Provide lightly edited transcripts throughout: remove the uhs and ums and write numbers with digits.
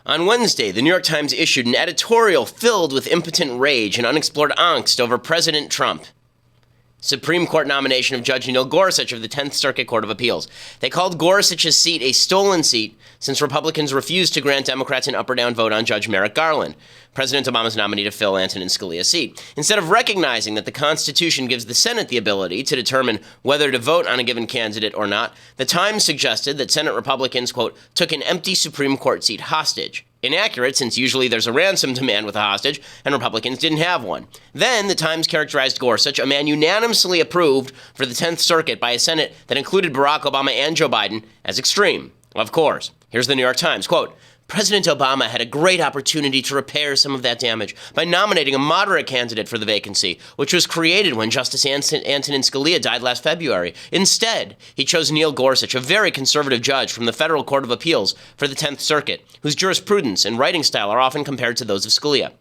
On Wednesday, the New York Times issued an editorial filled with impotent rage and unexplored angst over President Trump. Supreme Court nomination of Judge Neil Gorsuch of the 10th Circuit Court of Appeals. They called Gorsuch's seat a stolen seat since Republicans refused to grant Democrats an up or down vote on Judge Merrick Garland, President Obama's nominee to fill Antonin Scalia's seat. Instead of recognizing that the Constitution gives the Senate the ability to determine whether to vote on a given candidate or not, the Times suggested that Senate Republicans, quote, took an empty Supreme Court seat hostage. Inaccurate, since usually there's a ransom demand with a hostage, and Republicans didn't have one. Then, the Times characterized Gorsuch, a man unanimously approved for the 10th Circuit by a Senate that included Barack Obama and Joe Biden, as extreme. Of course. Here's the New York Times, quote, President Obama had a great opportunity to repair some of that damage by nominating a moderate candidate for the vacancy, which was created when Justice Antonin Scalia died last February. Instead, he chose Neil Gorsuch, a very conservative judge from the Federal Court of Appeals for the 10th Circuit, whose jurisprudence and writing style are often compared to those of Scalia.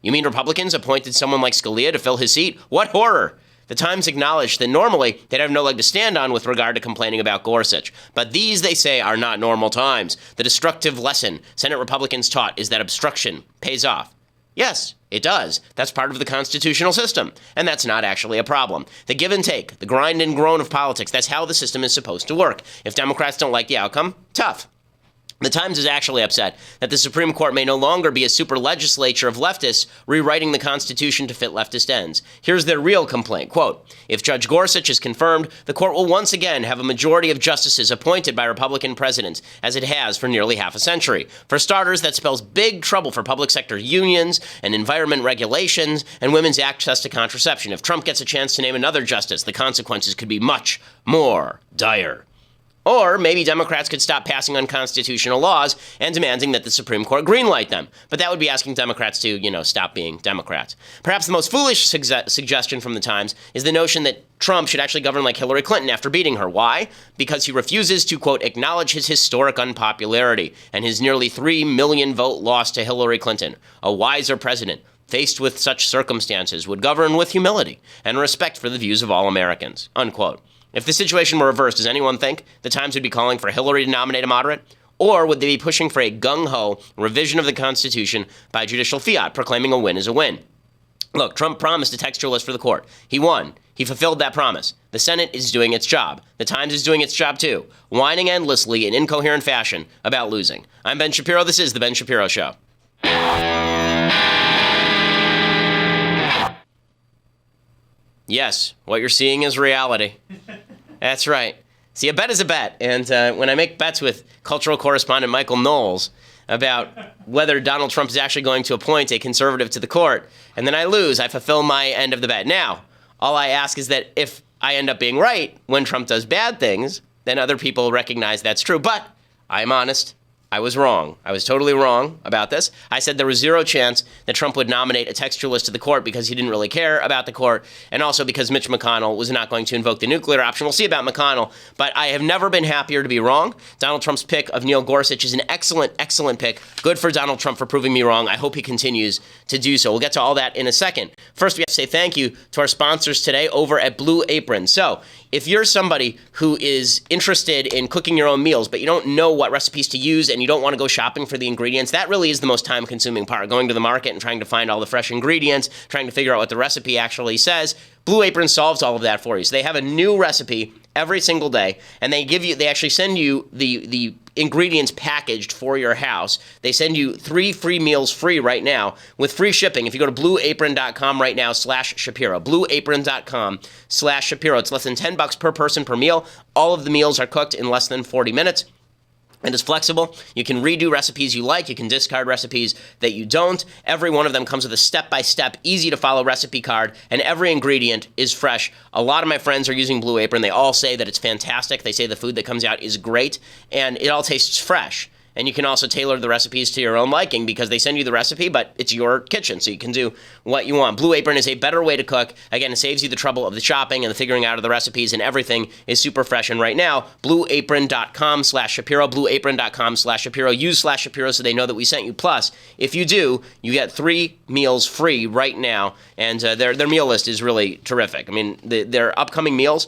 You mean Republicans appointed someone like Scalia to fill his seat? What horror! The Times acknowledged that normally they'd have no leg to stand on with regard to complaining about Gorsuch. But these, they say, are not normal times. The destructive lesson Senate Republicans taught is that obstruction pays off. Yes, it does. That's part of the constitutional system. And that's not actually a problem. The give and take, the grind and groan of politics, that's how the system is supposed to work. If Democrats don't like the outcome, tough. The Times is actually upset that the Supreme Court may no longer be a super legislature of leftists rewriting the Constitution to fit leftist ends. Here's their real complaint, quote, if Judge Gorsuch is confirmed, the court will once again have a majority of justices appointed by Republican presidents, as it has for nearly half a century. For starters, that spells big trouble for public sector unions and environment regulations and women's access to contraception. If Trump gets a chance to name another justice, the consequences could be much more dire. Or maybe Democrats could stop passing unconstitutional laws and demanding that the Supreme Court greenlight them. But that would be asking Democrats to, stop being Democrats. Perhaps the most foolish suggestion from the Times is the notion that Trump should actually govern like Hillary Clinton after beating her. Why? Because he refuses to, quote, acknowledge his historic unpopularity and his nearly 3 million vote loss to Hillary Clinton. A wiser president, faced with such circumstances, would govern with humility and respect for the views of all Americans, unquote. If the situation were reversed, does anyone think the Times would be calling for Hillary to nominate a moderate? Or would they be pushing for a gung-ho revision of the Constitution by judicial fiat, proclaiming a win is a win? Look, Trump promised a textualist for the court. He won. He fulfilled that promise. The Senate is doing its job. The Times is doing its job too, whining endlessly in incoherent fashion about losing. I'm Ben Shapiro. This is The Ben Shapiro Show. Yes, what you're seeing is reality. That's right. See, a bet is a bet. And when I make bets with cultural correspondent Michael Knowles about whether Donald Trump is actually going to appoint a conservative to the court, and then I lose, I fulfill my end of the bet. Now, all I ask is that if I end up being right when Trump does bad things, then other people recognize that's true. But I'm honest. I was wrong. I was totally wrong about this. I said there was zero chance that Trump would nominate a textualist to the court because he didn't really care about the court, and also because Mitch McConnell was not going to invoke the nuclear option. We'll see about McConnell, but I have never been happier to be wrong. Donald Trump's pick of Neil Gorsuch is an excellent, excellent pick. Good for Donald Trump for proving me wrong. I hope he continues to do so. We'll get to all that in a second. First, we have to say thank you to our sponsors today over at Blue Apron. So, if you're somebody who is interested in cooking your own meals, but you don't know what recipes to use and you don't want to go shopping for the ingredients, that really is the most time-consuming part, going to the market and trying to find all the fresh ingredients, trying to figure out what the recipe actually says. Blue Apron solves all of that for you. So they have a new recipe every single day, and they actually send you the ingredients packaged for your house. They send you 3 free meals free right now with free shipping. If you go to blueapron.com right now /Shapiro, blueapron.com /Shapiro. It's less than $10 per person per meal. All of the meals are cooked in less than 40 minutes. And it's flexible. You can redo recipes you like. You can discard recipes that you don't. Every one of them comes with a step-by-step, easy-to-follow recipe card, and every ingredient is fresh. A lot of my friends are using Blue Apron. They all say that it's fantastic. They say the food that comes out is great, and it all tastes fresh. And you can also tailor the recipes to your own liking because they send you the recipe, but it's your kitchen, so you can do what you want. Blue Apron is a better way to cook. Again, it saves you the trouble of the shopping and the figuring out of the recipes, and everything is super fresh. And right now, blueapron.com /Shapiro, blueapron.com /Shapiro. Use /Shapiro so they know that we sent you. Plus, if you do, you get 3 meals free right now, and their meal list is really terrific. I mean, their upcoming meals,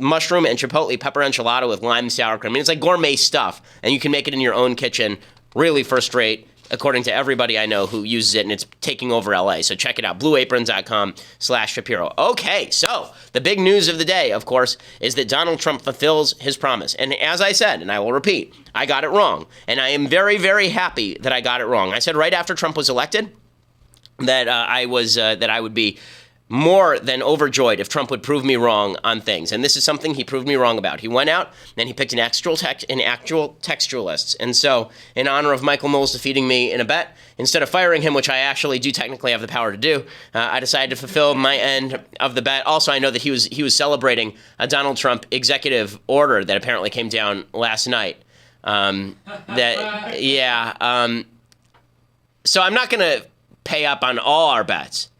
mushroom and chipotle pepper enchilada with lime sour cream. I mean, it's like gourmet stuff, and you can make it in your own kitchen Really first rate, according to everybody I know who uses it, and it's taking over LA. So check it out, blueapron.com/Shapiro. Okay, so the big news of the day, of course, is that Donald Trump fulfills his promise. And as I said, and I will repeat, I got it wrong. And I am very, very happy that I got it wrong. I said right after Trump was elected that I would be more than overjoyed if Trump would prove me wrong on things. And this is something he proved me wrong about. He went out and he picked an actual textualists. And so in honor of Michael Knowles defeating me in a bet, instead of firing him, which I actually do technically have the power to do, I decided to fulfill my end of the bet. Also, I know that he was celebrating a Donald Trump executive order that apparently came down last night. So I'm not going to pay up on all our bets.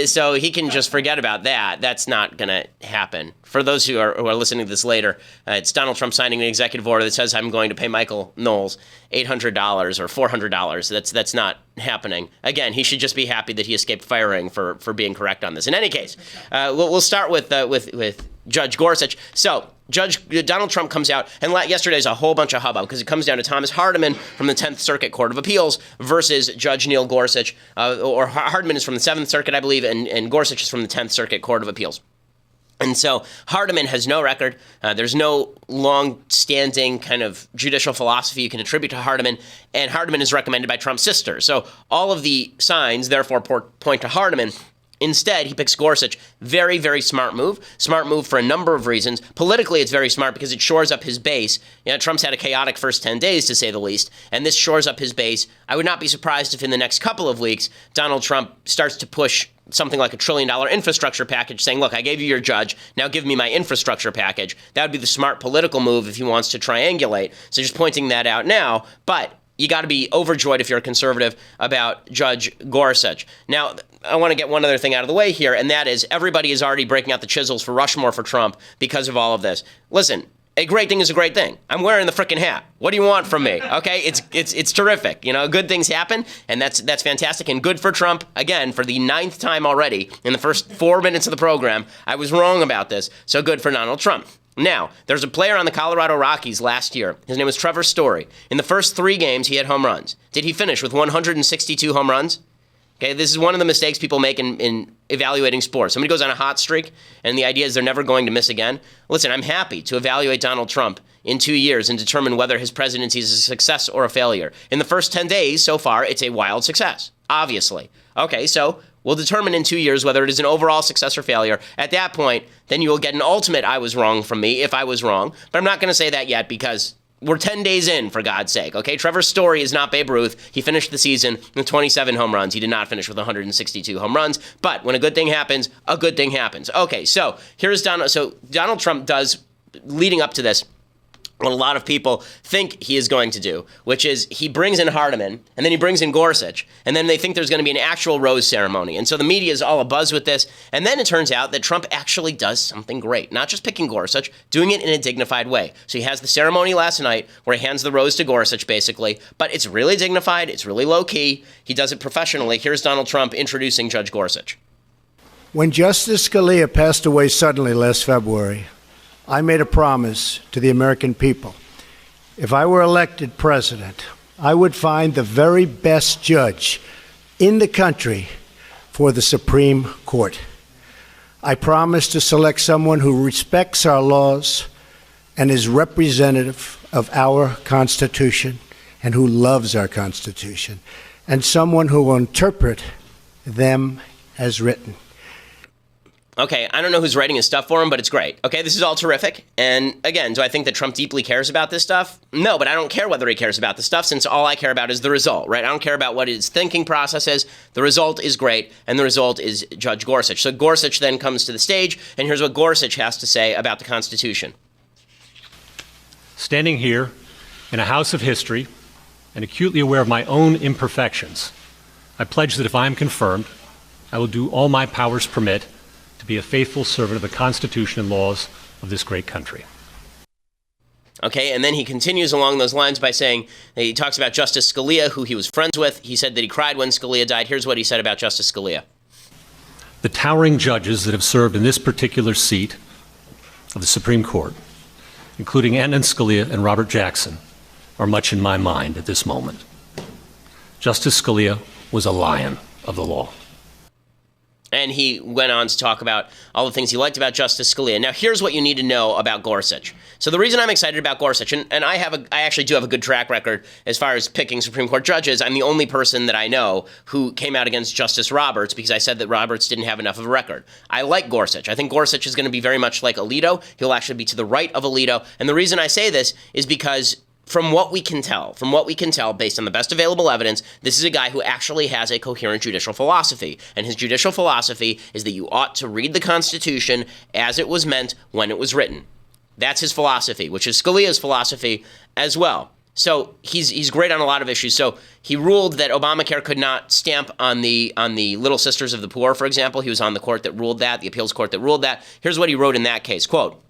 So he can just forget about that. That's not going to happen. For those who are listening to this later, it's Donald Trump signing an executive order that says I'm going to pay Michael Knowles $800 or $400. That's not happening. Again, he should just be happy that he escaped firing for being correct on this. In any case, we'll start with Judge Gorsuch. So Judge Donald Trump comes out, and yesterday's a whole bunch of hubbub because it comes down to Thomas Hardiman from the 10th Circuit Court of Appeals versus Judge Neil Gorsuch, or Hardiman is from the 7th Circuit, I believe, and Gorsuch is from the 10th Circuit Court of Appeals. And so Hardiman has no record. There's no long-standing kind of judicial philosophy you can attribute to Hardiman, and Hardiman is recommended by Trump's sister. So all of the signs, therefore, point to Hardiman. Instead, he picks Gorsuch. Very, very smart move. Smart move for a number of reasons. Politically, it's very smart because it shores up his base. Trump's had a chaotic first 10 days, to say the least, and this shores up his base. I would not be surprised if in the next couple of weeks, Donald Trump starts to push something like $1 trillion infrastructure package, saying, look, I gave you your judge, now give me my infrastructure package. That would be the smart political move if he wants to triangulate. So just pointing that out now, but you got to be overjoyed if you're a conservative about Judge Gorsuch. Now, I want to get one other thing out of the way here, and that is everybody is already breaking out the chisels for Rushmore for Trump because of all of this. Listen, a great thing is a great thing. I'm wearing the frickin' hat. What do you want from me? Okay, it's terrific. Good things happen, and that's fantastic and good for Trump. Again, for the 9th time already in the first 4 minutes of the program, I was wrong about this. So good for Donald Trump. Now, there's a player on the Colorado Rockies last year. His name was Trevor Story. In the first 3 games, he had home runs. Did he finish with 162 home runs? Okay, this is one of the mistakes people make in evaluating sports. Somebody goes on a hot streak, and the idea is they're never going to miss again. Listen, I'm happy to evaluate Donald Trump in 2 years and determine whether his presidency is a success or a failure. In the first 10 days so far, it's a wild success, obviously. Okay, so we'll determine in 2 years whether it is an overall success or failure. At that point, then you will get an ultimate I was wrong from me if I was wrong. But I'm not going to say that yet because we're 10 days in, for God's sake, okay? Trevor's Story is not Babe Ruth. He finished the season with 27 home runs. He did not finish with 162 home runs. But when a good thing happens, a good thing happens. Okay, so here's Donald. So Donald Trump does, leading up to this, what a lot of people think he is going to do, which is he brings in Hardiman, and then he brings in Gorsuch, and then they think there's going to be an actual rose ceremony. And so the media is all abuzz with this, and then it turns out that Trump actually does something great, not just picking Gorsuch, doing it in a dignified way. So he has the ceremony last night where he hands the rose to Gorsuch, basically, but it's really dignified, it's really low-key, he does it professionally. Here's Donald Trump introducing Judge Gorsuch. When Justice Scalia passed away suddenly last February, I made a promise to the American people. If I were elected president, I would find the very best judge in the country for the Supreme Court. I promised to select someone who respects our laws and is representative of our Constitution and who loves our Constitution, and someone who will interpret them as written. Okay, I don't know who's writing his stuff for him, but it's great. Okay, this is all terrific. And again, do I think that Trump deeply cares about this stuff? No, but I don't care whether he cares about the stuff since all I care about is the result, right? I don't care about what his thinking process is. The result is great, and the result is Judge Gorsuch. So Gorsuch then comes to the stage, and here's what Gorsuch has to say about the Constitution. Standing here in a house of history and acutely aware of my own imperfections, I pledge that if I am confirmed, I will do all my powers permit to be a faithful servant of the Constitution and laws of this great country. Okay, and then he continues along those lines by saying, he talks about Justice Scalia, who he was friends with. He said that he cried when Scalia died. Here's what he said about Justice Scalia. The towering judges that have served in this particular seat of the Supreme Court, including Antonin Scalia and Robert Jackson, are much in my mind at this moment. Justice Scalia was a lion of the law. And he went on to talk about all the things he liked about Justice Scalia. Now, here's what you need to know about Gorsuch. So the reason I'm excited about Gorsuch, and I actually do have a good track record as far as picking Supreme Court judges. I'm the only person that I know who came out against Justice Roberts because I said that Roberts didn't have enough of a record. I like Gorsuch. I think Gorsuch is going to be very much like Alito. He'll actually be to the right of Alito. And the reason I say this is because from what we can tell based on the best available evidence, this is a guy who actually has a coherent judicial philosophy. And his judicial philosophy is that you ought to read the Constitution as it was meant when it was written. That's his philosophy, which is Scalia's philosophy as well. So he's great on a lot of issues. So he ruled that Obamacare could not stamp on the Little Sisters of the Poor, for example. He was on the court that ruled that, the appeals court that ruled that. Here's what he wrote in that case, quote,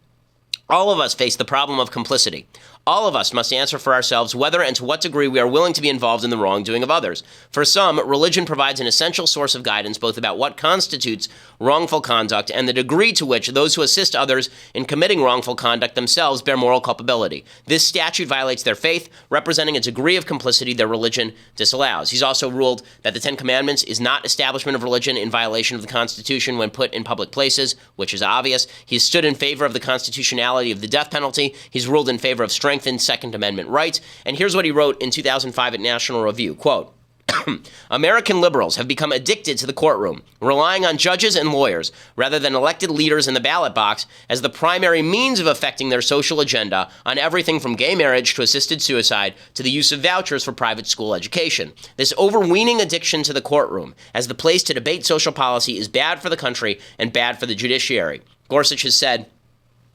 "All of us face the problem of complicity. All of us must answer for ourselves whether and to what degree we are willing to be involved in the wrongdoing of others. For some, religion provides an essential source of guidance both about what constitutes wrongful conduct and the degree to which those who assist others in committing wrongful conduct themselves bear moral culpability. This statute violates their faith, representing a degree of complicity their religion disallows." He's also ruled that the Ten Commandments is not establishment of religion in violation of the Constitution when put in public places, which is obvious. He's stood in favor of the constitutionality of the death penalty. He's ruled in favor of strengthened Second Amendment rights. And here's what he wrote in 2005 at National Review, quote, "American liberals have become addicted to the courtroom, relying on judges and lawyers rather than elected leaders in the ballot box as the primary means of affecting their social agenda on everything from gay marriage to assisted suicide to the use of vouchers for private school education. This overweening addiction to the courtroom as the place to debate social policy is bad for the country and bad for the judiciary." Gorsuch has said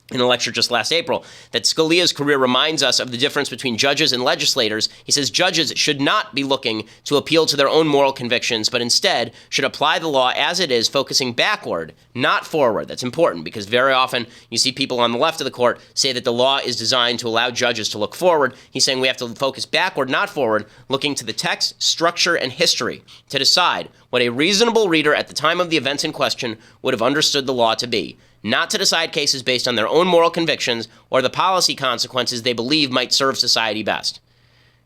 in a lecture just last April that Scalia's career reminds us of the difference between judges and legislators. He says judges should not be looking to appeal to their own moral convictions, but instead should apply the law as it is, focusing backward, not forward. That's important because very often you see people on the left of the court say that the law is designed to allow judges to look forward. He's saying we have to focus backward, not forward, looking to the text, structure, and history to decide what a reasonable reader at the time of the events in question would have understood the law to be, not to decide cases based on their own moral convictions or the policy consequences they believe might serve society best.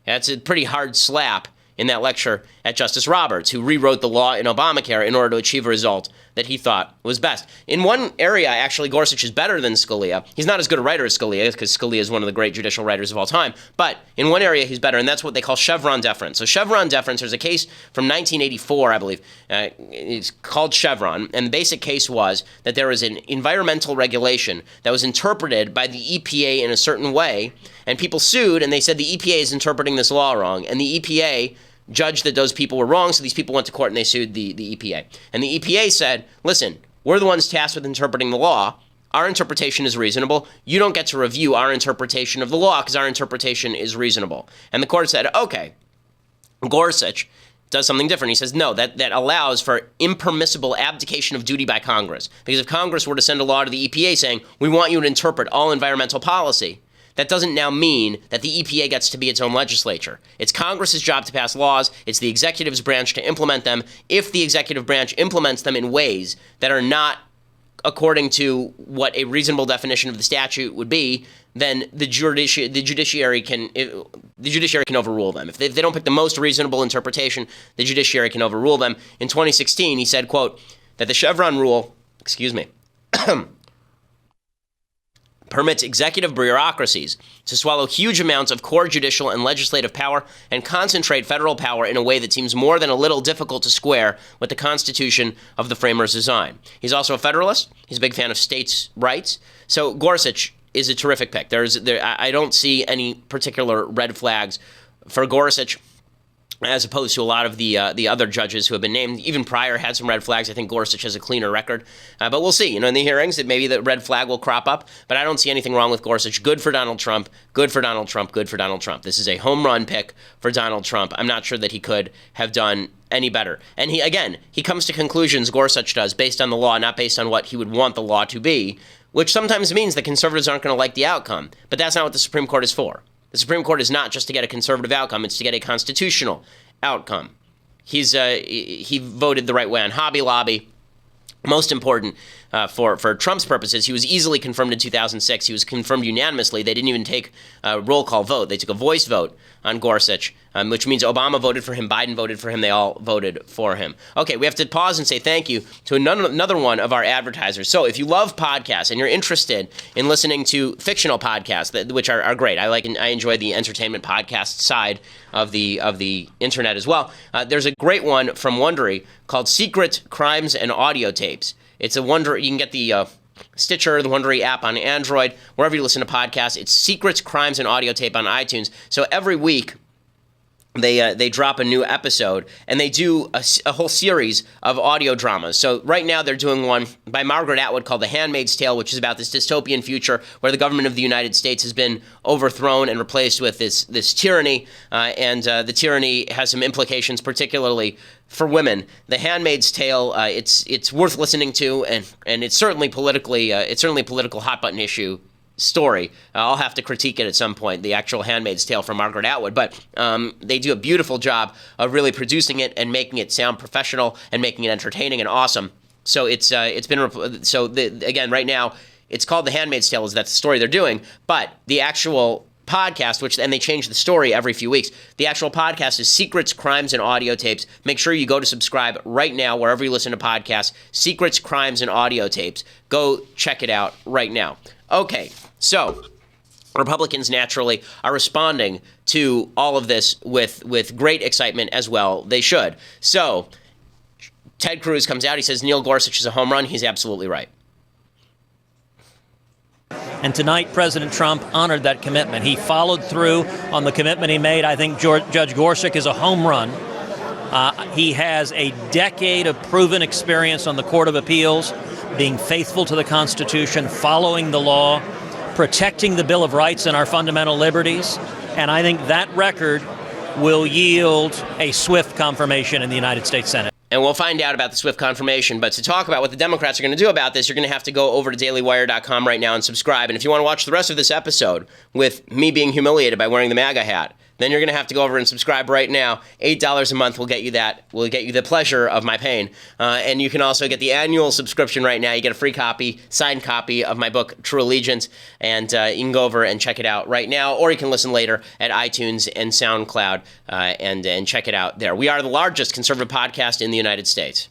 That's a pretty hard slap in that lecture at Justice Roberts, who rewrote the law in Obamacare in order to achieve a result that he thought was best. In one area, actually, Gorsuch is better than Scalia. He's not as good a writer as Scalia, because Scalia is one of the great judicial writers of all time. But in one area, he's better, and that's what they call Chevron Deference. So Chevron Deference, there's a case from 1984, I believe. It's called Chevron, and the basic case was that there was an environmental regulation that was interpreted by the EPA in a certain way, and people sued, and they said the EPA is interpreting this law wrong, and the EPA judged that those people were wrong, so these people went to court and they sued the EPA. And the EPA said, listen, we're the ones tasked with interpreting the law. Our interpretation is reasonable. You don't get to review our interpretation of the law because our interpretation is reasonable. And the court said, okay. Gorsuch does something different. He says, no, that allows for impermissible abdication of duty by Congress. Because if Congress were to send a law to the EPA saying, we want you to interpret all environmental policy, that doesn't now mean that the EPA gets to be its own legislature. It's Congress's job to pass laws. It's the executive's branch to implement them. If the executive branch implements them in ways that are not according to what a reasonable definition of the statute would be, then the judiciary can overrule them. If they don't pick the most reasonable interpretation, the judiciary can overrule them. In 2016, he said, quote, that the Chevron rule, permits executive bureaucracies to swallow huge amounts of core judicial and legislative power and concentrate federal power in a way that seems more than a little difficult to square with the Constitution of the framers' design. He's also a Federalist. He's a big fan of states' rights. So Gorsuch is a terrific pick. I don't see any particular red flags for Gorsuch, as opposed to a lot of the other judges who have been named. Even Pryor had some red flags. I think Gorsuch has a cleaner record. But we'll see. In the hearings, that maybe the red flag will crop up. But I don't see anything wrong with Gorsuch. Good for Donald Trump. Good for Donald Trump. Good for Donald Trump. This is a home run pick for Donald Trump. I'm not sure that he could have done any better. And he comes to conclusions, Gorsuch does, based on the law, not based on what he would want the law to be, which sometimes means that conservatives aren't going to like the outcome. But that's not what the Supreme Court is for. The Supreme Court is not just to get a conservative outcome, it's to get a constitutional outcome. He voted the right way on Hobby Lobby. Most important, for Trump's purposes. He was easily confirmed in 2006. He was confirmed unanimously. They didn't even take a roll call vote. They took a voice vote on Gorsuch, which means Obama voted for him, Biden voted for him, they all voted for him. Okay, we have to pause and say thank you to another one of our advertisers. So if you love podcasts and you're interested in listening to fictional podcasts, which are great, I enjoy the entertainment podcast side of the internet as well. There's a great one from Wondery called Secret Crimes and Audio Tapes. It's a Wondery. You can get the Stitcher, the Wondery app on Android, wherever you listen to podcasts. It's Secrets, Crimes, and Audio Tape on iTunes. So every week they drop a new episode, and they do a whole series of audio dramas. So right now they're doing one by Margaret Atwood called The Handmaid's Tale, which is about this dystopian future where the government of the United States has been overthrown and replaced with this tyranny, and the tyranny has some implications, particularly for women. The Handmaid's Tale, it's worth listening to, and it's certainly a political hot button issue story. I'll have to critique it at some point, the actual Handmaid's Tale from Margaret Atwood, but they do a beautiful job of really producing it and making it sound professional and making it entertaining and awesome. So again, right now it's called The Handmaid's Tale, that's the story they're doing, but the actual podcast, and they change the story every few weeks. The actual podcast is Secrets, Crimes, and Audio Tapes. Make sure you go to subscribe right now wherever you listen to podcasts. Secrets, Crimes, and Audio Tapes. Go check it out right now. Okay, so Republicans naturally are responding to all of this with great excitement as well. They should. So Ted Cruz comes out. He says Neil Gorsuch is a home run. He's absolutely right. And tonight, President Trump honored that commitment. He followed through on the commitment he made. I think Judge Gorsuch is a home run. He has a decade of proven experience on the Court of Appeals, being faithful to the Constitution, following the law, protecting the Bill of Rights and our fundamental liberties. And I think that record will yield a swift confirmation in the United States Senate. And we'll find out about the swift confirmation. But to talk about what the Democrats are going to do about this, you're going to have to go over to dailywire.com right now and subscribe. And if you want to watch the rest of this episode with me being humiliated by wearing the MAGA hat, then you're going to have to go over and subscribe right now. $8 a month will get you that. Will get you the pleasure of my pain. And you can also get the annual subscription right now. You get a free copy, signed copy of my book, True Allegiance. And you can go over and check it out right now. Or you can listen later at iTunes and SoundCloud and check it out there. We are the largest conservative podcast in the United States.